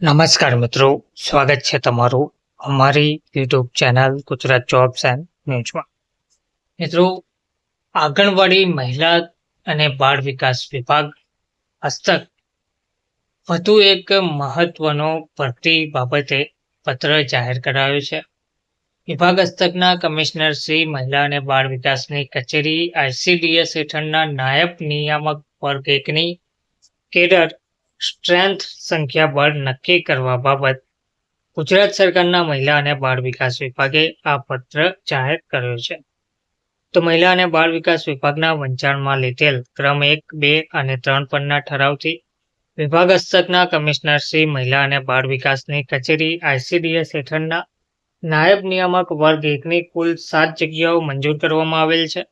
નમસ્કાર મિત્રો, સ્વાગત છે તમારું અમારી YouTube channel Gujarat jobs and ન્યૂઝમાં. મિત્રો, આંગણવાડી મહિલા અને બાળ વિકાસ વિભાગ હસ્તક વધુ એક મહત્વનો ભરતી બાબતે પત્ર જાહેર કરાયો છે. વિભાગ હસ્તકના કમિશનર શ્રી મહિલા અને બાળ વિકાસની કચેરી ICDS હેઠળના નાયબ નિયામક વર્ગ 1ની કેડર સ્ટ્રેન્થ સંખ્યાબળ નક્કી કરવા બાબત ગુજરાત સરકારના મહિલા અને બાળ વિકાસ વિભાગે આ પત્ર જાહેર કર્યો છે. તો મહિલા અને બાળ વિકાસ વિભાગના વંચાણમાં લીધેલ ક્રમ 1, 2 અને 3 પરના ઠરાવથી વિભાગ હસ્તકના કમિશનર શ્રી મહિલા અને બાળ વિકાસની કચેરી ICDS હેઠળના નાયબ નિયામક વર્ગ 1ની કુલ 7 જગ્યાઓ મંજૂર કરવામાં આવેલ છે.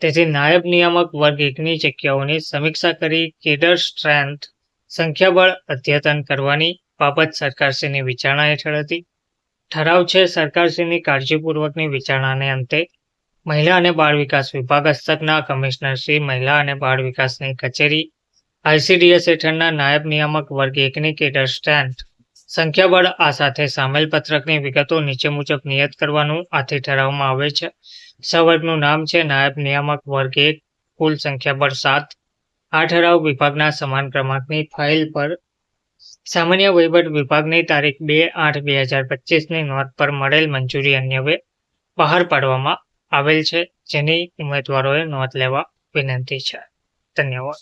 તેથી નાયબ નિયામક વર્ગ 1ની જગ્યાઓની સમીક્ષા કરી કેડર સ્ટ્રેન્થ સંખ્યાબળ અદ્યતન કરવાની બાબત સરકારશ્રીની વિચારણા હેઠળ હતી. ઠરાવ છે સરકારશ્રીની કાળજીપૂર્વકની વિચારણાને અંતે મહિલા અને બાળ વિકાસ વિભાગ હસ્તકના કમિશનર શ્રી મહિલા અને બાળ વિકાસની કચેરી ICDS હેઠળના નાયબ નિયામક વર્ગ 1ની કેડર સ્ટ્રેન્થ સંખ્યાબળ આ સાથે સામેલ પત્રકની વિગતો નીચે મુજબ નિયત કરવાનું આથી ઠરાવવામાં આવે છે. સવર્ગનું નામ છે નાયબ નિયામક વર્ગ 1, કુલ સંખ્યાબળ 7. આ ઠરાવ વિભાગના સમાન ક્રમાંકની ફાઇલ પર સામાન્ય વહીવટ વિભાગની તારીખ 2/8/2025ની નોંધ પર મળેલ મંજૂરી અન્વયે બહાર પાડવામાં આવેલ છે, જેની ઉમેદવારોએ નોંધ લેવા વિનંતી છે. ધન્યવાદ.